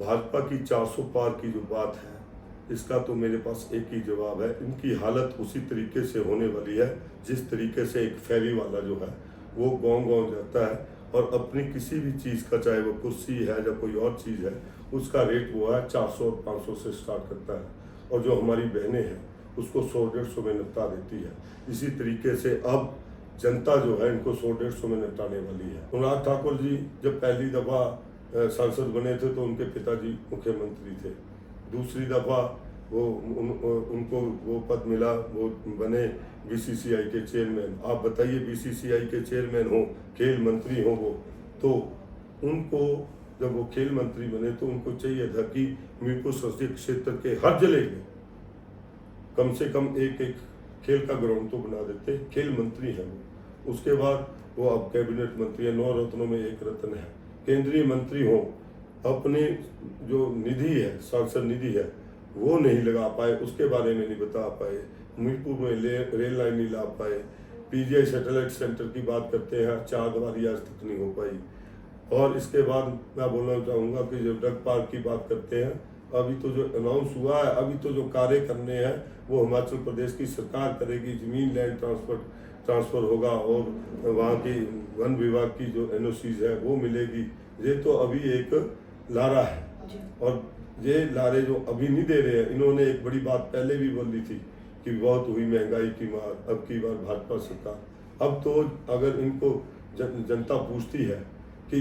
भाजपा की 400 पार की जो बात है, इसका तो मेरे पास एक ही जवाब है। इनकी हालत उसी तरीके से होने वाली है जिस तरीके से एक फेरी वाला जो है वो गाँव-गाँव जाता है और अपनी किसी भी चीज़ का, चाहे वो कुर्सी है या कोई और चीज़ है, उसका रेट वो है 400 और 500 से स्टार्ट करता है, और जो हमारी बहनें हैं उसको 100-150 में निपटा देती है। इसी तरीके से अब जनता जो है इनको 100-150 में निपटाने वाली है। अनुराग ठाकुर जी जब पहली दफ़ा सांसद बने थे तो उनके पिताजी मुख्यमंत्री थे। दूसरी दफ़ा उनको वो पद मिला, वो बने बीसीसीआई के चेयरमैन। आप बताइए, बीसीसीआई के चेयरमैन हो, खेल मंत्री हो वो, तो उनको जब वो खेल मंत्री बने तो उनको चाहिए था कि मीरपुर संसदीय क्षेत्र के हर जिले में कम से कम एक एक खेल का ग्राउंड तो बना देते। खेल मंत्री हैं वो। उसके बाद वो अब कैबिनेट मंत्री है, 9 रत्नों में एक रत्न है। केंद्रीय मंत्री हो, अपने जो निधि है, सांसद निधि है, वो नहीं लगा पाए, उसके बारे में नहीं बता पाए। मीरपुर में रेल लाइन नहीं ला पाए। पीजीआई सैटेलाइट सेंटर की बात करते हैं, 4 दीवारी आज तक नहीं हो पाई। और इसके बाद मैं बोलना चाहूँगा कि जो ड्रग पार्क की बात करते हैं, अभी तो जो अनाउंस हुआ है, अभी तो जो कार्य करने हैं वो हिमाचल प्रदेश की सरकार करेगी। ज़मीन लैंड ट्रांसफ़र होगा और वहाँ की वन विभाग की जो एनओसीज है वो मिलेगी। ये तो अभी एक लारा है, और ये लारे जो अभी नहीं दे रहे हैं, इन्होंने एक बड़ी बात पहले भी बोली थी कि बहुत हुई महंगाई की मार, अब की बार भाजपा सरकार। अब तो अगर इनको जनता पूछती है कि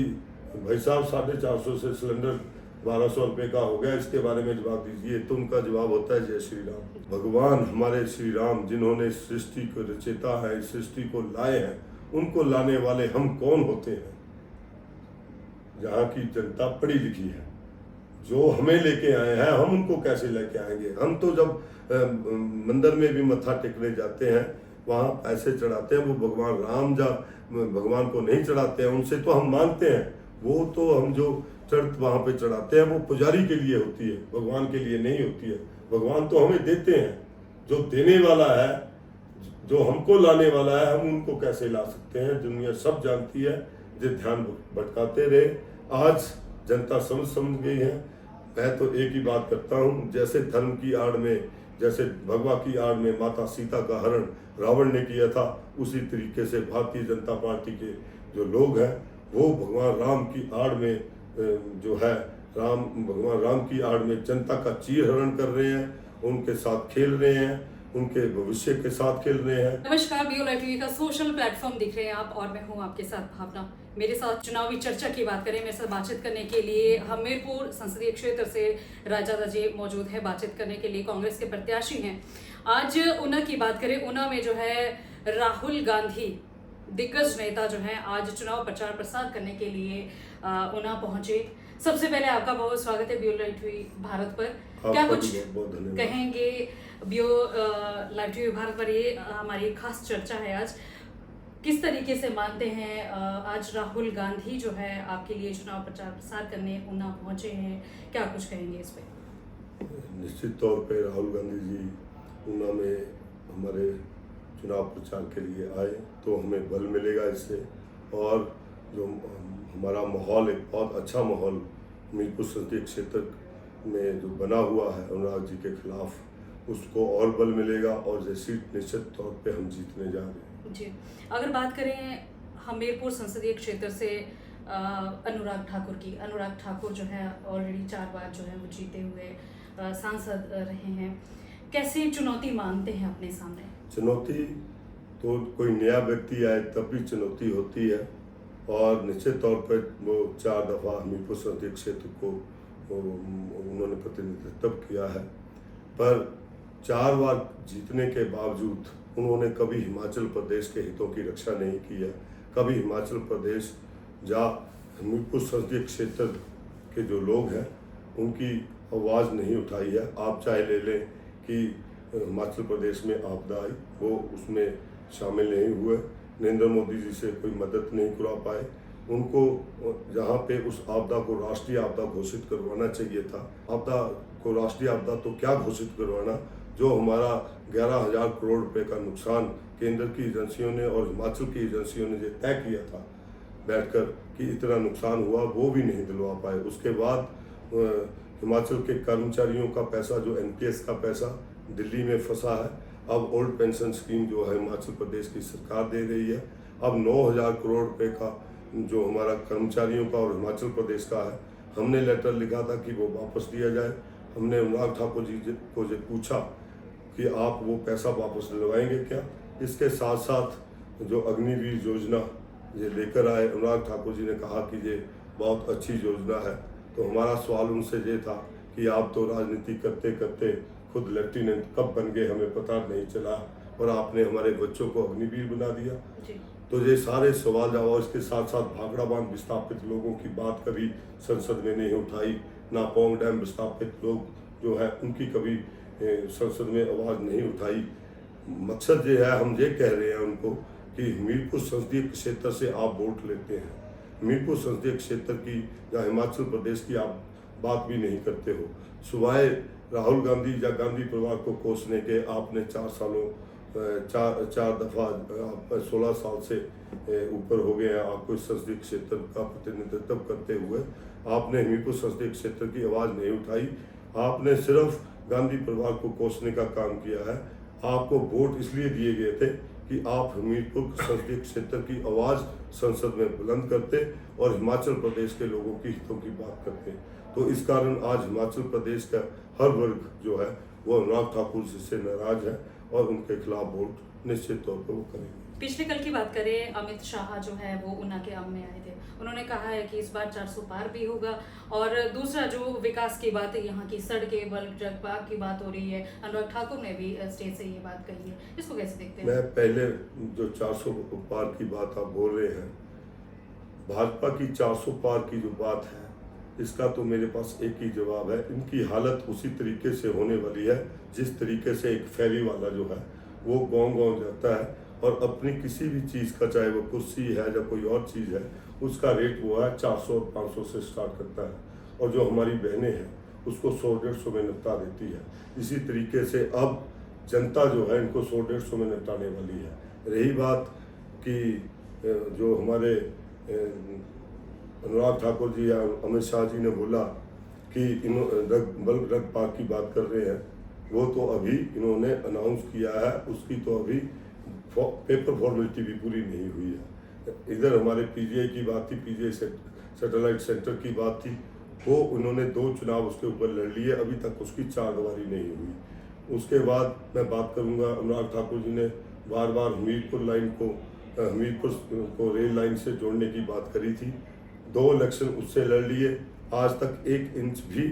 भाई साहब 450 से सिलेंडर 1200 रुपये का हो गया, इसके बारे में जवाब दीजिए, तो उनका जवाब होता है जय श्री राम। भगवान हमारे श्री राम जिन्होंने सृष्टि को रचेता है, सृष्टि को लाए हैं, उनको लाने वाले हम कौन होते हैं? जहाँ की जनता पढ़ी लिखी है, जो हमें लेके आए हैं, हम उनको कैसे लेके आएंगे? हम तो जब मंदिर में भी मत्था टेकने जाते हैं, वहाँ पैसे चढ़ाते हैं, वो भगवान राम भगवान को नहीं चढ़ाते हैं, उनसे तो हम मांगते हैं। वो तो हम जो चढ़ वहाँ पे चढ़ाते हैं वो पुजारी के लिए होती है, भगवान के लिए नहीं होती है। भगवान तो हमें देते हैं, जो देने वाला है, जो हमको लाने वाला है, हम उनको कैसे ला सकते हैं? दुनिया सब जानती है, जो ध्यान भटकाते रहे। आज जनता समझ गई है। मैं तो एक ही बात करता हूँ, जैसे धर्म की आड़ में, जैसे भगवा की आड़ में माता सीता का हरण रावण ने किया था, उसी तरीके से भारतीय जनता पार्टी के जो लोग हैं वो भगवान राम की आड़ में जो है भगवान राम की आड़ में जनता का चीर हरण कर रहे हैं, उनके साथ खेल रहे हैं, उनके भविष्य के साथ खेल रहे हैं। नमस्कार, बीओ लाइव टीवी का सोशल प्लेटफॉर्म दिख रहे हैं आप, और मैं हूं आपके साथ भावना। मेरे साथ चुनावी चर्चा की बात करें, मेरे साथ बातचीत करने के लिए हमीरपुर संसदीय क्षेत्र से राजा जी मौजूद है। बातचीत करने के लिए कांग्रेस के प्रत्याशी हैं। आज ऊना की बात करें, ऊना में जो है राहुल गांधी दिग्गज नेता जो है आज चुनाव प्रचार प्रसार करने के लिए ऊना पहुंचे। सबसे पहले आपका बहुत स्वागत है बीओ लाइव टीवी भारत पर। क्या कुछ कहेंगे बीओ लाइव टीवी भारत पर? ये हमारी खास चर्चा है आज। किस तरीके से मानते हैं आज राहुल गांधी जो है आपके लिए चुनाव प्रचार प्रसार करने ऊना पहुंचे हैं, क्या कुछ कहेंगे इस पे? निश्चित तौर पे राहुल गांधी जी ऊना में हमारे चुनाव प्रचार के लिए आए तो हमें बल मिलेगा इससे, और जो हमारा माहौल, एक बहुत अच्छा माहौल मीरपुर संसदीय क्षेत्र में जो बना हुआ है अनुराग जी के खिलाफ, उसको और बल मिलेगा और ये सीट निश्चित तौर पे हम जीतने जा रहे हैं। जी, अगर बात करें हमीरपुर संसदीय क्षेत्र से अनुराग ठाकुर जो है ऑलरेडी 4 बार जो है वो जीते हुए सांसद रहे हैं। कैसे चुनौती मानते हैं अपने सामने? चुनौती तो कोई नया व्यक्ति आए तब भी चुनौती होती है, और निश्चित तौर पर वो 4 दफ़ा हमीरपुर संसदीय क्षेत्र को उन्होंने प्रतिनिधित्व किया है, पर 4 बार जीतने के बावजूद उन्होंने कभी हिमाचल प्रदेश के हितों की रक्षा नहीं की है। कभी हिमाचल प्रदेश या हमीरपुर संसदीय क्षेत्र के जो लोग हैं उनकी आवाज़ नहीं उठाई है। आप चाहे ले लें कि हिमाचल प्रदेश में आपदा आई, वो उसमें शामिल नहीं हुए। नरेंद्र मोदी जी से कोई मदद नहीं करा पाए। उनको जहाँ पे उस आपदा को राष्ट्रीय आपदा घोषित करवाना चाहिए था, आपदा को राष्ट्रीय आपदा तो क्या घोषित करवाना, जो हमारा 11,000 करोड़ रुपए का नुकसान केंद्र की एजेंसियों ने और हिमाचल की एजेंसियों ने जो तय किया था बैठकर कि इतना नुकसान हुआ, वो भी नहीं दिलवा पाए। उसके बाद हिमाचल के कर्मचारियों का पैसा, जो एनपीएस का पैसा दिल्ली में फंसा है, अब ओल्ड पेंशन स्कीम जो है हिमाचल प्रदेश की सरकार दे रही है। अब 9,000 करोड़ रुपए का जो हमारा कर्मचारियों का और हिमाचल प्रदेश का है, हमने लेटर लिखा था कि वो वापस दिया जाए। हमने अनुराग ठाकुर जी को जो पूछा कि आप वो पैसा वापस दिलवाएंगे क्या। इसके साथ साथ जो अग्निवीर योजना ये लेकर आए, अनुराग ठाकुर जी ने कहा कि ये बहुत अच्छी योजना है। तो हमारा सवाल उनसे ये था कि आप तो राजनीति करते करते खुद लेफ्टिनेंट कब बन गए हमें पता नहीं चला, और आपने हमारे बच्चों को अग्निवीर बना दिया। तो ये सारे सवाल जवाब, इसके साथ साथ भाखड़ा बांध विस्थापित लोगों की बात कभी संसद में नहीं उठाई, ना पौंग डैम विस्थापित लोग जो है उनकी कभी संसद में आवाज़ नहीं उठाई। मकसद ये है, हम ये कह रहे हैं उनको कि हमीरपुर संसदीय क्षेत्र से आप वोट लेते हैं, हमीरपुर संसदीय क्षेत्र की या हिमाचल प्रदेश की आप बात भी नहीं करते हो। सुबह राहुल गांधी या गांधी परिवार को कोसने के आपने 4 दफ़ा 16 साल से ऊपर हो गए हैं आपको इस संसदीय क्षेत्र का प्रतिनिधित्व करते हुए। आपने हमीरपुर संसदीय क्षेत्र की आवाज़ नहीं उठाई, आपने सिर्फ गांधी परिवार को कोसने का काम किया है। आपको वोट इसलिए दिए गए थे कि आप हमीरपुर संसदीय क्षेत्र की आवाज़ संसद में बुलंद करते और हिमाचल प्रदेश के लोगों की हितों की बात करते। तो इस कारण आज हिमाचल प्रदेश का हर वर्ग जो है वो अनुराग ठाकुर जी से नाराज है और उनके खिलाफ वोट निश्चित तौर पर वो करेंगे। पिछले कल की बात करें, अमित शाह जो है वो ऊना के आम में आए थे। उन्होंने कहा है कि इस बार 400 पार भी होगा। और दूसरा जो विकास की बात है, यहाँ की सड़कें, बल्क ड्रग पार्क की बात हो रही है, अनुराग ठाकुर ने भी स्टेज से ये बात कही है। इसको कैसे देखते हैं? मैं पहले जो 400 पार की बात आप बोल रहे हैं, भाजपा की 400 पार की जो बात है, इसका तो मेरे पास एक ही जवाब है। इनकी हालत उसी तरीके से होने वाली है जिस तरीके से एक फेरी वाला जो है वो गाँव जाता है और अपनी किसी भी चीज़ का, चाहे वो कुर्सी है या कोई और चीज़ है, उसका रेट वो है 400 और 500 से स्टार्ट करता है, और जो हमारी बहनें हैं उसको 100-150 में निपटा देती है। इसी तरीके से अब जनता जो है इनको 100-150 में निपटाने वाली है। रही बात कि जो हमारे अनुराग ठाकुर जी या अमित शाह जी ने बोला कि बल्क ड्रग पार्क की बात कर रहे हैं, वो तो अभी इन्होंने अनाउंस किया है, उसकी तो अभी पेपर फॉर्मेलिटी भी पूरी नहीं हुई है। इधर हमारे पीजीआई की बात थी, पीजीआई सैटेलाइट सेंटर की बात थी, वो उन्होंने 2 चुनाव उसके ऊपर लड़ लिए, अभी तक उसकी चारदीवारी नहीं हुई। उसके बाद मैं बात करूंगा, अनुराग ठाकुर जी ने बार बार हमीरपुर को रेल लाइन से जोड़ने की बात करी थी। 2 इलेक्शन उससे लड़ लिए, आज तक 1 इंच भी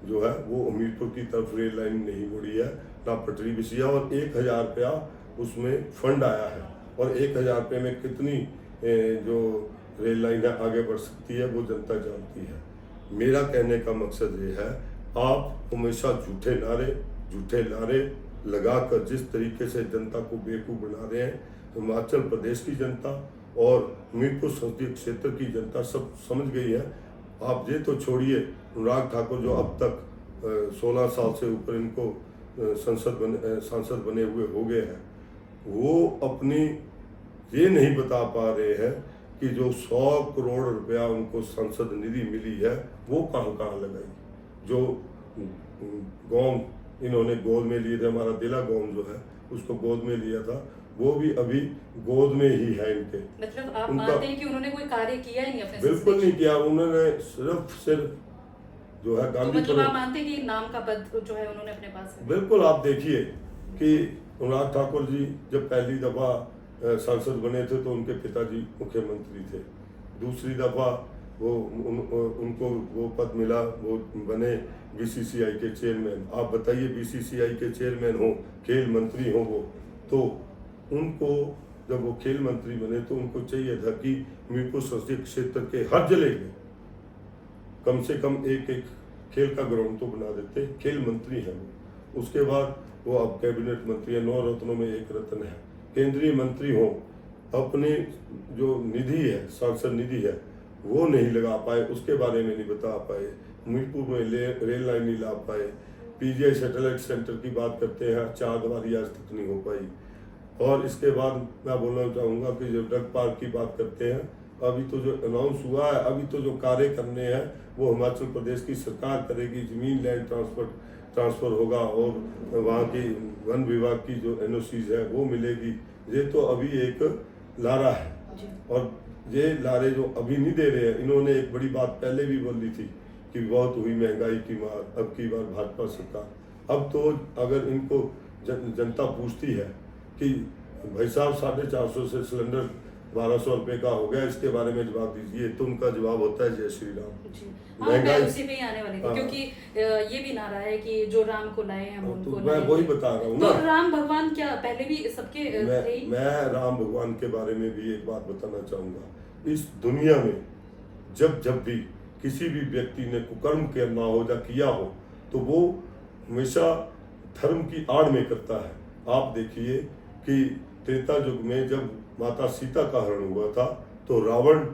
जो है वो हमीरपुर की तरफ रेल लाइन नहीं मुड़ी है, ना पटरी बिछी है, और 1,000 रुपया उसमें फंड आया है। और 1,000 रुपये में कितनी जो रेल लाइन है आगे बढ़ सकती है वो जनता जानती है। मेरा कहने का मकसद ये है, आप हमेशा झूठे नारे लगाकर जिस तरीके से जनता को बेवकूफ़ बना रहे हैं, हिमाचल प्रदेश की जनता और हमीरपुर संसदीय क्षेत्र की जनता सब समझ गई है। आप ये तो छोड़िए, अनुराग ठाकुर जो अब तक 16 साल से ऊपर इनको सांसद बने हुए हो गए हैं, वो अपनी ये नहीं बता पा रहे हैं कि जो 100 करोड़ रुपया उनको संसद निधि मिली है वो कहाँ लगाई। जो गाँव इन्होंने गोद में लिए थे, हमारा दिला गाँव जो है उसको गोद में लिया था, वो भी अभी गोद में ही है इनके। मतलब आप मानते हैं कि उन्होंने कोई कार्य किया ही नहीं अपने? बिल्कुल नहीं किया उन्होंने, सिर्फ जो है गांधी। मतलब आप मानते हैं कि नाम का पद जो है उन्होंने अपने पास है? बिल्कुल। आप देखिए कि अनुराग ठाकुर जी जब पहली दफा सांसद बने थे तो उनके पिताजी मुख्यमंत्री थे, दूसरी दफा उनको वो पद मिला, वो बने बीसीसीआई के चेयरमैन। आप बताइए, बीसीसीआई के चेयरमैन हो, खेल मंत्री हो वो, तो उनको जब वो खेल मंत्री बने तो उनको चाहिए था कि हमीरपुर संसदीय क्षेत्र के हर जिले में कम से कम एक खेल का ग्राउंड तो बना देते। खेल मंत्री हैं वो, उसके बाद वो अब कैबिनेट मंत्री है, 9 रत्नों में 1 रत्न है, केंद्रीय मंत्री हो, अपनी जो निधि है, सांसद निधि है, वो नहीं लगा पाए, उसके बारे में नहीं बता पाए, हमीरपुर में रेल लाइन नहीं ला पाए, पीजीआई सैटेलाइट सेंटर की बात करते हैं, चारदीवारी आज तक नहीं हो पाई। और इसके बाद मैं बोलना चाहूँगा कि जो ड्रग पार्क की बात करते हैं, अभी तो जो अनाउंस हुआ है, अभी तो जो कार्य करने हैं वो हिमाचल प्रदेश की सरकार करेगी। ज़मीन लैंड ट्रांसफ़र होगा और वहाँ की वन विभाग की जो एनओसीज है वो मिलेगी। ये तो अभी एक लारा है, और ये लारे जो अभी नहीं दे रहे हैं, इन्होंने एक बड़ी बात पहले भी बोली थी कि बहुत हुई महंगाई की मार, अब की बार भाजपा सरकार। अब तो अगर इनको जनता पूछती है कि भाई साहब 450 से सिलेंडर 1200 रुपये का हो गया, इसके बारे में जवाब दीजिए, तो उनका जवाब होता है जय श्री राम। हाँ, मैं उसी पे ही आने वाली थी, क्योंकि ये भी नारा है कि जो राम को लाए हम उनको तो मैं वही बता रहा हूँ तो ना। राम भगवान क्या पहले भी सबके थे? मैं राम भगवान के बारे में भी एक बात बताना चाहूँगा। इस दुनिया में जब भी किसी भी व्यक्ति ने कुकर्म करना हो या किया हो, तो वो हमेशा धर्म की आड़ में करता है। आप देखिए कि त्रेता युग में जब माता सीता का हरण हुआ था, तो रावण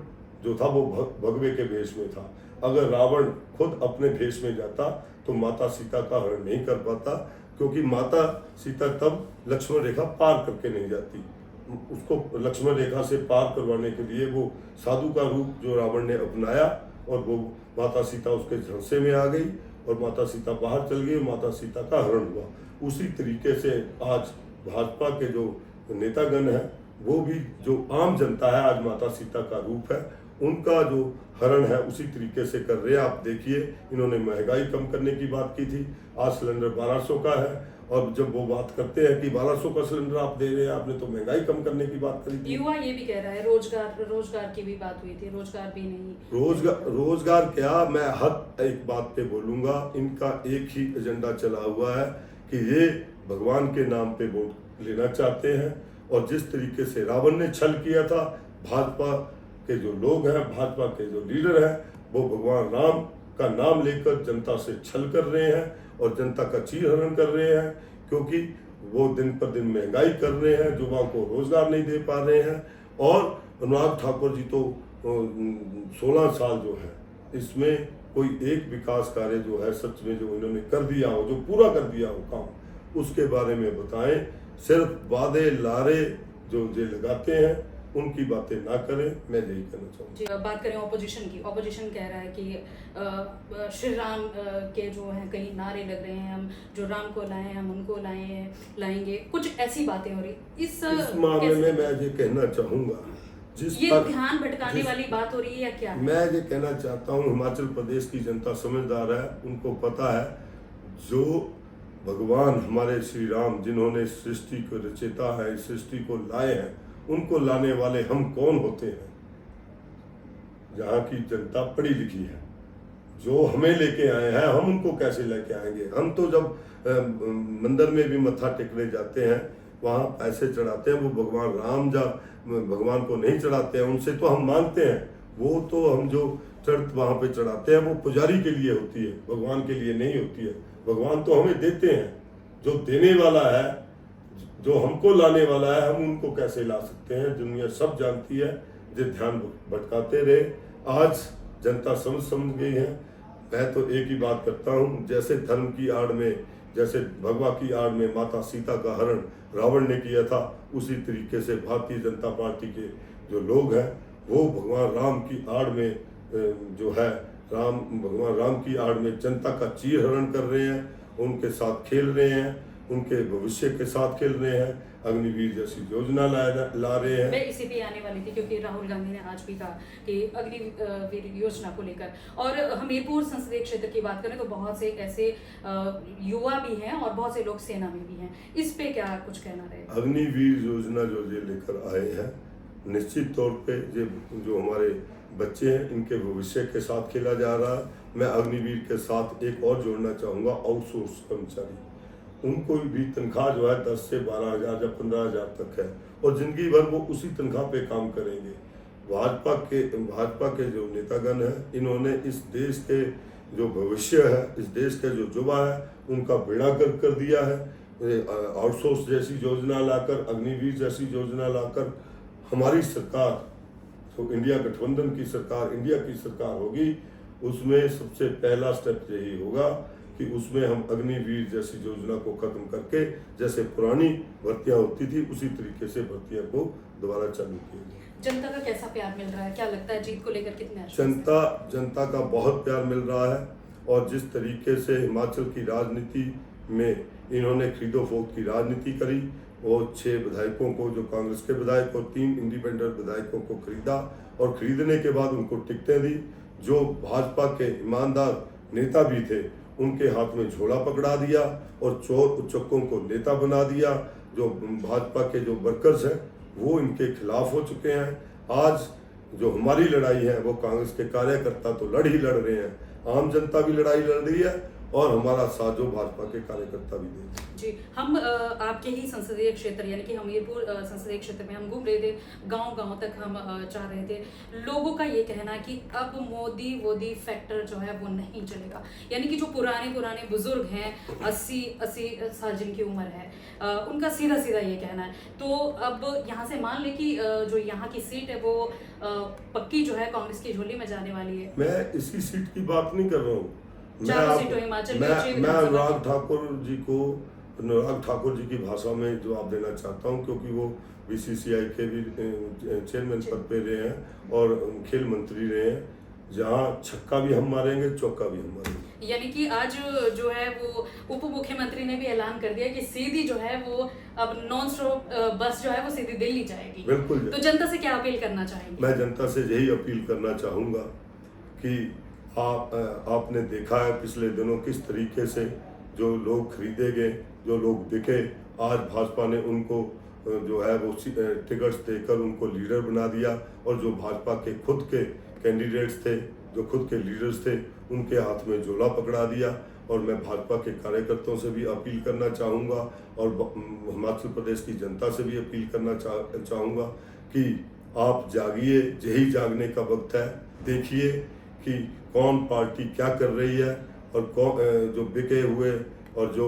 जो था वो भगवे के भेष में था। अगर रावण खुद अपने भेष में जाता तो माता सीता का हरण नहीं कर पाता, क्योंकि माता सीता तब लक्ष्मण रेखा पार करके नहीं जाती। उसको लक्ष्मण रेखा से पार करवाने के लिए वो साधु का रूप जो रावण ने अपनाया, और वो माता सीता उसके झंसे में आ गई और माता सीता बाहर चल गई, माता सीता का हरण हुआ। उसी तरीके से आज भाजपा के जो नेतागण हैं, वो भी जो आम जनता है, आज माता सीता का रूप है, उनका जो हरण है उसी तरीके से कर रहे हैं। आप देखिए, इन्होंने महंगाई कम करने की बात की थी, आज सिलेंडर 1200 का है, और जब वो बात करते हैं कि 1200 का सिलेंडर आप दे रहे हैं, आपने तो महंगाई कम करने की बात करी थी। युवा ये भी कह रहा है रोजगार की भी बात हुई थी, रोजगार भी नहीं। रोजगार क्या, मैं हर एक बात पे बोलूंगा, इनका एक ही एजेंडा चला हुआ है कि ये भगवान के नाम पे वोट लेना चाहते हैं। और जिस तरीके से रावण ने छल किया था, भाजपा के जो लोग हैं, भाजपा के जो लीडर हैं, वो भगवान राम का नाम लेकर जनता से छल कर रहे हैं और जनता का चीरहरण कर रहे हैं, क्योंकि वो दिन पर दिन महंगाई कर रहे हैं, युवाओं को रोजगार नहीं दे पा रहे हैं। और अनुराग ठाकुर जी तो 16 साल जो है, इसमें कोई एक विकास कार्य जो है सच में जो इन्होंने कर दिया हो, जो पूरा कर दिया हो काम, उसके बारे में बताएं। सिर्फ वादे लारे जो ये लगाते हैं, उनकी बातें ना करें, मैं यही कहना चाहूँगा। बात करें ऑपोजिशन की, ऑपोजिशन कह रहा है कि श्री राम के जो हैं कई नारे लग रहे हैं, हम जो राम को लाए हैं हम उनको लाएंगे, कुछ ऐसी बातें हो रही। इस मामले में मैं ये कहना चाहूँगा, ये ध्यान भटकाने वाली बात हो रही है या क्या? मैं ये कहना चाहता हूँ, हिमाचल प्रदेश की जनता समझदार है, उनको पता है जो भगवान हमारे श्री राम, जिन्होंने सृष्टि को रचेता है, सृष्टि को लाए हैं, उनको लाने वाले हम कौन होते हैं। यहाँ की जनता पढ़ी लिखी है, जो हमें लेके आए हैं, हम उनको कैसे लेके आएंगे। हम तो जब मंदिर में भी मत्था टेकने जाते हैं, वहाँ पैसे चढ़ाते हैं, वो भगवान राम भगवान को नहीं चढ़ाते हैं, उनसे तो हम मांगते हैं। वो तो हम जो वहाँ पे चढ़ाते हैं वो पुजारी के लिए होती है, भगवान के लिए नहीं होती है। भगवान तो हमें देते हैं, जो देने वाला है, जो हमको लाने वाला है, हम उनको कैसे ला सकते हैं। दुनिया सब जानती है, जो ध्यान भटकाते रहे। आज जनता समझ गई है। मैं तो एक ही बात करता हूँ, जैसे धर्म की आड़ में, जैसे भगवा की आड़ में माता सीता का हरण रावण ने किया था, उसी तरीके से भारतीय जनता पार्टी के जो लोग हैं, वो भगवान राम की आड़ में जो है, भगवान राम की आड़ में जनता का चीरहरण कर रहे हैं, उनके साथ खेल रहे हैं, उनके भविष्य के साथ खेल रहे हैं। अग्निवीर जैसी योजना ला रहे हैं। मैं इसी पे आने वाली थी, क्योंकि राहुल गांधी ने आज भी कहा कि अग्निवीर योजना को लेकर, और हमीरपुर संसदीय क्षेत्र की बात करें तो बहुत से ऐसे युवा भी हैं और बहुत से लोग सेना में भी हैं, इस पे क्या कुछ कहना रहेगा? अग्निवीर योजना जो ये लेकर आए हैं, निश्चित तौर पे ये जो हमारे बच्चे हैं, इनके भविष्य के साथ खेला जा रहा है। मैं अग्निवीर के साथ एक और जोड़ना चाहूँगा, आउटसोर्स कर्मचारी, उनको भी तनख्वाह जो है 10 से 12,000 या 15,000 तक है, और जिंदगी भर वो उसी तनख्वाह पे काम करेंगे। भाजपा के जो नेतागण हैं, इन्होंने इस देश के जो भविष्य है, इस देश के जो युवा है, उनका बेड़ा गर्क कर दिया है। आउटसोर्स जैसी योजना लाकर, अग्निवीर जैसी योजना लाकर, हमारी सरकार तो इंडिया गठबंधन की सरकार, इंडिया की सरकार होगी, उसमें सबसे पहला स्टेप यही होगा कि उसमें हम अग्निवीर जैसी योजना को खत्म करके, जैसे पुरानी भर्तियां होती थी उसी तरीके से भर्तियां को दोबारा चालू किया जाए। जनता का कैसा प्यार मिल रहा है, क्या लगता है जीत को लेकर कितने आश्वस्त हैं? जनता का बहुत प्यार मिल रहा है। और जिस तरीके से हिमाचल की राजनीति में इन्होंने खरीदो फरोख्त की राजनीति करी, वो 6 विधायकों को, जो कांग्रेस के विधायक और 3 इंडिपेंडेंट विधायकों को खरीदा और खरीदने के बाद उनको टिकटें दी। जो भाजपा के ईमानदार नेता भी थे उनके हाथ में झोला पकड़ा दिया और चोर उचक्कों को नेता बना दिया। जो भाजपा के जो वर्कर्स हैं वो इनके खिलाफ हो चुके हैं। आज जो हमारी लड़ाई है वो कांग्रेस के कार्यकर्ता तो लड़ ही लड़ रहे हैं, आम जनता भी लड़ाई लड़ रही है और हमारा साथ जो भाजपा के कार्यकर्ता भी दे। जी, हम आपके ही संसदीय क्षेत्र यानी कि हमीरपुर संसदीय क्षेत्र में हम घूम रहे थे, गांव-गांव तक हम जा रहे थे। लोगों का ये कहना है कि अब मोदी फैक्टर जो है वो नहीं चलेगा, यानी कि जो पुराने बुजुर्ग हैं 80 साल जिनकी उम्र है, उनका सीधा ये कहना है। तो अब यहाँ से मान लें कि जो यहाँ की सीट है वो पक्की जो है कांग्रेस की झोली में जाने वाली है। मैं इसी सीट की बात नहीं कर रहा हूँ। मैं अनुराग ठाकुर जी की भाषा में जवाब देना चाहता हूं, क्योंकि वो बीसीसीआई के भी चेयरमैन पद पे रहे हैं और खेल मंत्री रहे हैं। जहां छक्का भी हम मारेंगे, चौका भी हम मारेंगे। यानी कि आज जो है वो उप मुख्यमंत्री ने भी ऐलान कर दिया कि सीधी जो है वो अब नॉन स्टॉप बस जो है वो सीधी दिल्ली जाएगी। बिल्कुल। तो जनता से क्या अपील करना चाहेंगे? मैं जनता से यही अपील करना चाहूंगा कि आपने देखा है पिछले दिनों किस तरीके से जो लोग खरीदे गए, जो लोग बिके, आज भाजपा ने उनको जो है वो टिकट्स देकर उनको लीडर बना दिया। और जो भाजपा के खुद के कैंडिडेट्स थे, जो खुद के लीडर्स थे, उनके हाथ में झोला पकड़ा दिया। और मैं भाजपा के कार्यकर्ताओं से भी अपील करना चाहूँगा और हिमाचल प्रदेश की जनता से भी अपील करना चाहूँगा कि आप जागिए, यही जागने का वक्त है। देखिए कि कौन पार्टी क्या कर रही है और कौन जो बिके हुए और जो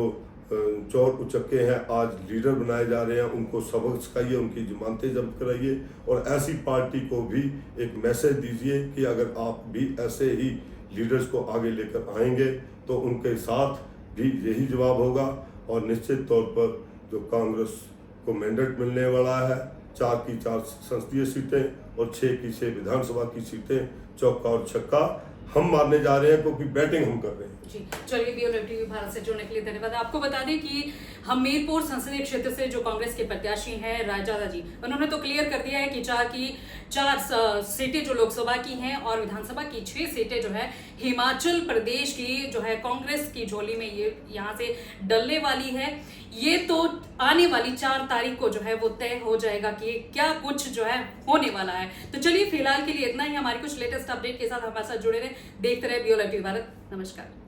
चोर उचक्के हैं आज लीडर बनाए जा रहे हैं, उनको सबक सिखाइए, उनकी जमानतें जब्त कराइए। और ऐसी पार्टी को भी एक मैसेज दीजिए कि अगर आप भी ऐसे ही लीडर्स को आगे लेकर आएंगे तो उनके साथ भी यही जवाब होगा। और निश्चित तौर पर जो कांग्रेस को मैंडेट मिलने वाला है, 4 की 4 संसदीय सीटें और 6 की 6 विधानसभा की सीटें, चौका और छक्का हम मारने जा रहे हैं, क्योंकि बैटिंग हम कर रहे हैं। जी, चलिए BOL टीवी भारत से जुड़ने के लिए धन्यवाद। आपको बता दें कि हमीरपुर संसदीय क्षेत्र से जो कांग्रेस के प्रत्याशी हैं रायजादा जी, उन्होंने तो क्लियर कर दिया है कि 4 की 4 सीटें जो लोकसभा की हैं और विधानसभा की 6 सीटें जो है हिमाचल प्रदेश की जो है कांग्रेस की झोली में ये यहाँ से डलने वाली है। ये तो आने वाली 4 तारीख को जो है वो तय हो जाएगा कि क्या कुछ जो है होने वाला है। तो चलिए फिलहाल के लिए इतना ही। हमारी कुछ लेटेस्ट अपडेट के साथ हमारे साथ जुड़े रहे, देखते रहे BOL टीवी भारत। नमस्कार।